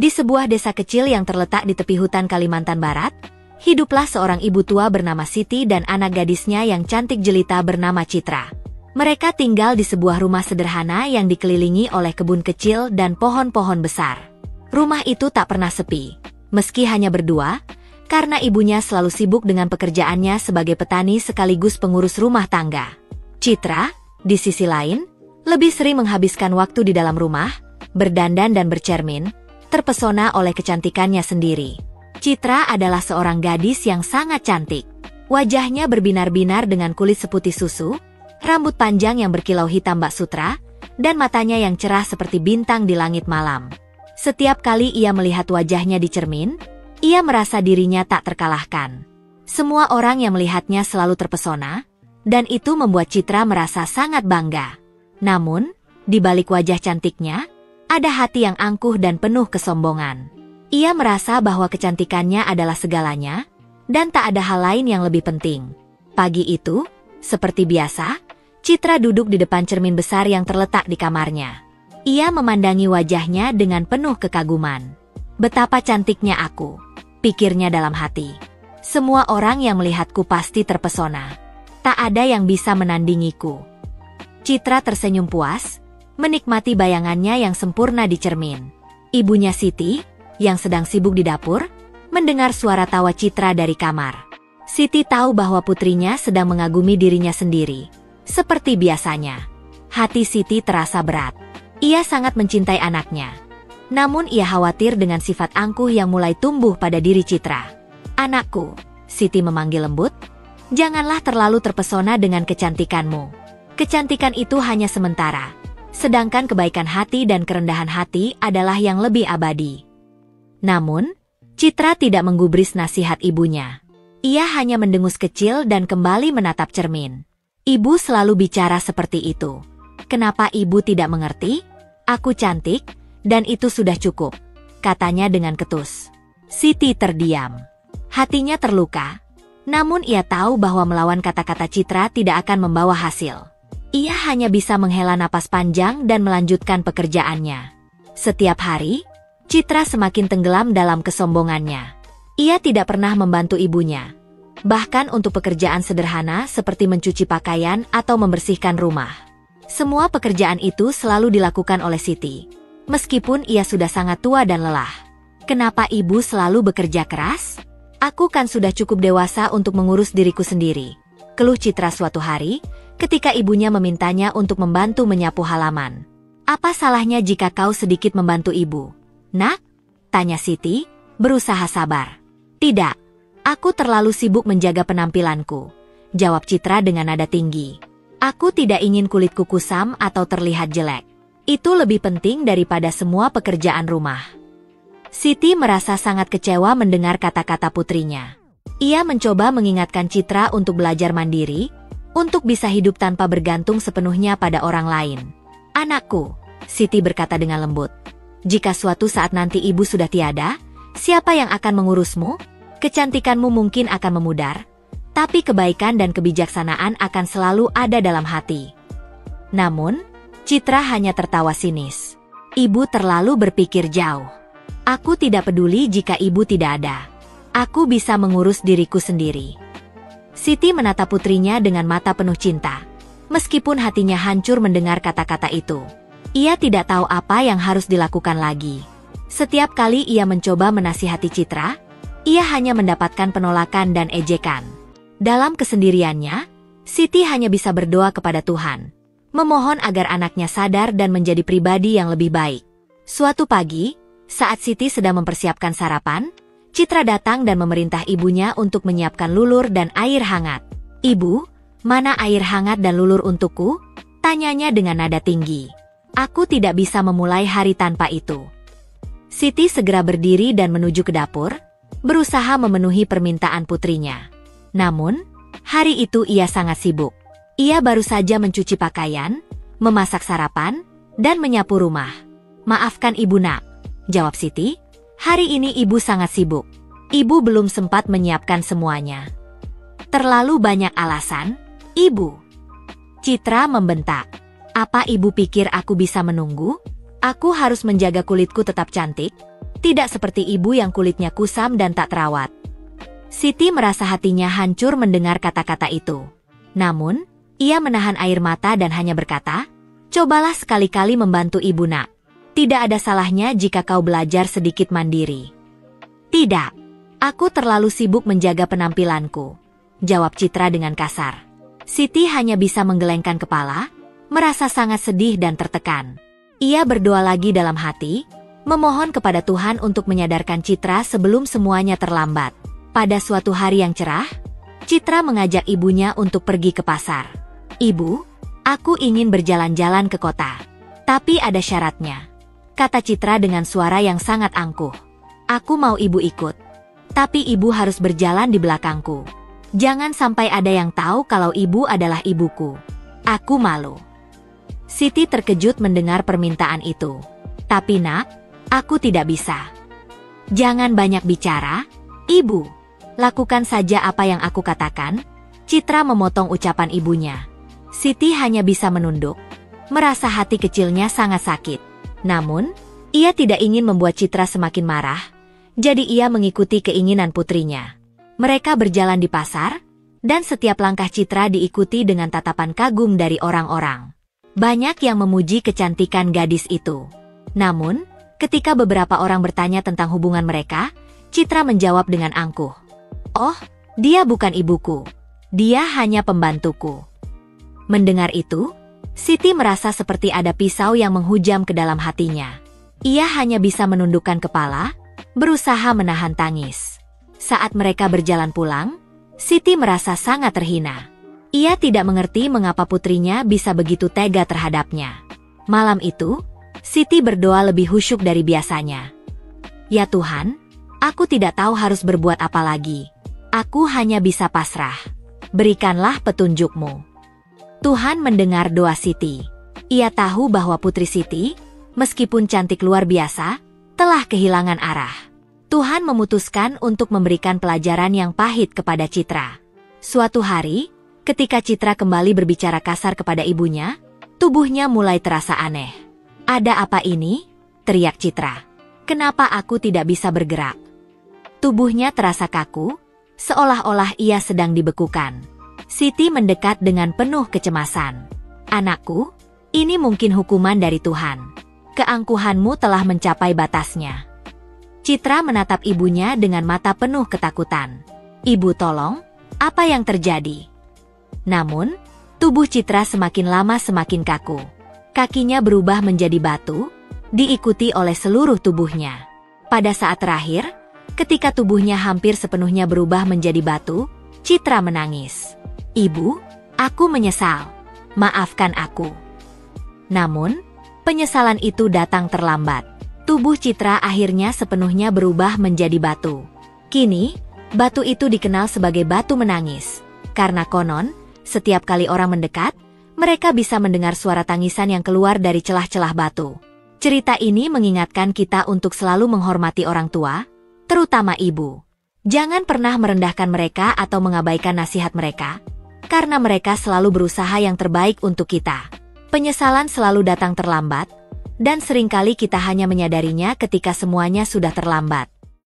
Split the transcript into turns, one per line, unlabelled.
Di sebuah desa kecil yang terletak di tepi hutan Kalimantan Barat, hiduplah seorang ibu tua bernama Siti dan anak gadisnya yang cantik jelita bernama Citra. Mereka tinggal di sebuah rumah sederhana yang dikelilingi oleh kebun kecil dan pohon-pohon besar. Rumah itu tak pernah sepi, meski hanya berdua, karena ibunya selalu sibuk dengan pekerjaannya sebagai petani sekaligus pengurus rumah tangga. Citra, di sisi lain, lebih sering menghabiskan waktu di dalam rumah, berdandan dan bercermin, terpesona oleh kecantikannya sendiri. Citra adalah seorang gadis yang sangat cantik. Wajahnya berbinar-binar dengan kulit seputih susu, rambut panjang yang berkilau hitam bak sutra, dan matanya yang cerah seperti bintang di langit malam. Setiap kali ia melihat wajahnya di cermin, ia merasa dirinya tak terkalahkan. Semua orang yang melihatnya selalu terpesona, dan itu membuat Citra merasa sangat bangga. Namun, di balik wajah cantiknya, ada hati yang angkuh dan penuh kesombongan. Ia merasa bahwa kecantikannya adalah segalanya, dan tak ada hal lain yang lebih penting. Pagi itu, seperti biasa, Citra duduk di depan cermin besar yang terletak di kamarnya. Ia memandangi wajahnya dengan penuh kekaguman. Betapa cantiknya aku, pikirnya dalam hati. Semua orang yang melihatku pasti terpesona. Tak ada yang bisa menandingiku. Citra tersenyum puas, menikmati bayangannya yang sempurna di cermin. Ibunya Siti, yang sedang sibuk di dapur, mendengar suara tawa Citra dari kamar. Siti tahu bahwa putrinya sedang mengagumi dirinya sendiri. Seperti biasanya, hati Siti terasa berat. Ia sangat mencintai anaknya. Namun ia khawatir dengan sifat angkuh yang mulai tumbuh pada diri Citra. "Anakku," Siti memanggil lembut, "janganlah terlalu terpesona dengan kecantikanmu. Kecantikan itu hanya sementara. Sedangkan kebaikan hati dan kerendahan hati adalah yang lebih abadi." Namun, Citra tidak menggubris nasihat ibunya. Ia hanya mendengus kecil dan kembali menatap cermin. Ibu selalu bicara seperti itu. "Kenapa ibu tidak mengerti? Aku cantik, dan itu sudah cukup," katanya dengan ketus. Siti terdiam. Hatinya terluka. Namun ia tahu bahwa melawan kata-kata Citra tidak akan membawa hasil. Ia hanya bisa menghela napas panjang dan melanjutkan pekerjaannya. Setiap hari, Citra semakin tenggelam dalam kesombongannya. Ia tidak pernah membantu ibunya. Bahkan untuk pekerjaan sederhana seperti mencuci pakaian atau membersihkan rumah. Semua pekerjaan itu selalu dilakukan oleh Siti. Meskipun ia sudah sangat tua dan lelah. "Kenapa ibu selalu bekerja keras? Aku kan sudah cukup dewasa untuk mengurus diriku sendiri," keluh Citra suatu hari, ketika ibunya memintanya untuk membantu menyapu halaman. "Apa salahnya jika kau sedikit membantu ibu, Nak?" tanya Siti, berusaha sabar. "Tidak, aku terlalu sibuk menjaga penampilanku," jawab Citra dengan nada tinggi. "Aku tidak ingin kulitku kusam atau terlihat jelek. Itu lebih penting daripada semua pekerjaan rumah." Siti merasa sangat kecewa mendengar kata-kata putrinya. Ia mencoba mengingatkan Citra untuk belajar mandiri, untuk bisa hidup tanpa bergantung sepenuhnya pada orang lain. "Anakku," Siti berkata dengan lembut, "jika suatu saat nanti ibu sudah tiada, siapa yang akan mengurusmu? Kecantikanmu mungkin akan memudar, tapi kebaikan dan kebijaksanaan akan selalu ada dalam hati." Namun, Citra hanya tertawa sinis. "Ibu terlalu berpikir jauh. Aku tidak peduli jika ibu tidak ada. Aku bisa mengurus diriku sendiri." Siti menatap putrinya dengan mata penuh cinta. Meskipun hatinya hancur mendengar kata-kata itu. Ia tidak tahu apa yang harus dilakukan lagi. Setiap kali ia mencoba menasihati Citra, ia hanya mendapatkan penolakan dan ejekan. Dalam kesendiriannya, Siti hanya bisa berdoa kepada Tuhan, memohon agar anaknya sadar dan menjadi pribadi yang lebih baik. Suatu pagi, saat Siti sedang mempersiapkan sarapan, Citra datang dan memerintah ibunya untuk menyiapkan lulur dan air hangat. "Ibu, mana air hangat dan lulur untukku?" tanyanya dengan nada tinggi. "Aku tidak bisa memulai hari tanpa itu." Siti segera berdiri dan menuju ke dapur, berusaha memenuhi permintaan putrinya. Namun, hari itu ia sangat sibuk. Ia baru saja mencuci pakaian, memasak sarapan, dan menyapu rumah. "Maafkan ibu, Nak," jawab Siti. "Hari ini ibu sangat sibuk. Ibu belum sempat menyiapkan semuanya." "Terlalu banyak alasan, Ibu," Citra membentak. "Apa ibu pikir aku bisa menunggu? Aku harus menjaga kulitku tetap cantik." tidak seperti ibu yang kulitnya kusam dan tak terawat. Siti merasa hatinya hancur mendengar kata-kata itu. Namun, ia menahan air mata dan hanya berkata, "Cobalah sekali-kali membantu ibu nak. Tidak ada salahnya jika kau belajar sedikit mandiri." "Tidak, aku terlalu sibuk menjaga penampilanku," jawab Citra dengan kasar. Siti hanya bisa menggelengkan kepala, merasa sangat sedih dan tertekan. Ia berdoa lagi dalam hati, memohon kepada Tuhan untuk menyadarkan Citra sebelum semuanya terlambat. Pada suatu hari yang cerah, Citra mengajak ibunya untuk pergi ke pasar. "Ibu, aku ingin berjalan-jalan ke kota. Tapi ada syaratnya," kata Citra dengan suara yang sangat angkuh. "Aku mau ibu ikut. Tapi ibu harus berjalan di belakangku. Jangan sampai ada yang tahu kalau ibu adalah ibuku. Aku malu." Siti terkejut mendengar permintaan itu. "Tapi nak, aku tidak bisa." "Jangan banyak bicara, ibu. Lakukan saja apa yang aku katakan." Citra memotong ucapan ibunya. Siti hanya bisa menunduk, merasa hati kecilnya sangat sakit. Namun, ia tidak ingin membuat Citra semakin marah, jadi ia mengikuti keinginan putrinya. Mereka berjalan di pasar, dan setiap langkah Citra diikuti dengan tatapan kagum dari orang-orang. Banyak yang memuji kecantikan gadis itu. Namun, ketika beberapa orang bertanya tentang hubungan mereka, Citra menjawab dengan angkuh, "Oh, dia bukan ibuku. Dia hanya pembantuku." Mendengar itu, Siti merasa seperti ada pisau yang menghujam ke dalam hatinya. Ia hanya bisa menundukkan kepala, berusaha menahan tangis. Saat mereka berjalan pulang, Siti merasa sangat terhina. Ia tidak mengerti mengapa putrinya bisa begitu tega terhadapnya. Malam itu, Siti berdoa lebih khusyuk dari biasanya. "Ya Tuhan, aku tidak tahu harus berbuat apa lagi. Aku hanya bisa pasrah. Berikanlah petunjuk-Mu." Tuhan mendengar doa Siti. Ia tahu bahwa putri Siti, meskipun cantik luar biasa, telah kehilangan arah. Tuhan memutuskan untuk memberikan pelajaran yang pahit kepada Citra. Suatu hari, ketika Citra kembali berbicara kasar kepada ibunya, tubuhnya mulai terasa aneh. "Ada apa ini?" teriak Citra. "Kenapa aku tidak bisa bergerak?" Tubuhnya terasa kaku, seolah-olah ia sedang dibekukan. Siti mendekat dengan penuh kecemasan. "Anakku, ini mungkin hukuman dari Tuhan. Keangkuhanmu telah mencapai batasnya." Citra menatap ibunya dengan mata penuh ketakutan. "Ibu tolong, apa yang terjadi?" Namun, tubuh Citra semakin lama semakin kaku. Kakinya berubah menjadi batu, diikuti oleh seluruh tubuhnya. Pada saat terakhir, ketika tubuhnya hampir sepenuhnya berubah menjadi batu, Citra menangis. "Ibu, aku menyesal. Maafkan aku." Namun, penyesalan itu datang terlambat. Tubuh Citra akhirnya sepenuhnya berubah menjadi batu. Kini, batu itu dikenal sebagai batu menangis. Karena konon, setiap kali orang mendekat, mereka bisa mendengar suara tangisan yang keluar dari celah-celah batu. Cerita ini mengingatkan kita untuk selalu menghormati orang tua, terutama ibu. Jangan pernah merendahkan mereka atau mengabaikan nasihat mereka, karena mereka selalu berusaha yang terbaik untuk kita. Penyesalan selalu datang terlambat, dan seringkali kita hanya menyadarinya ketika semuanya sudah terlambat.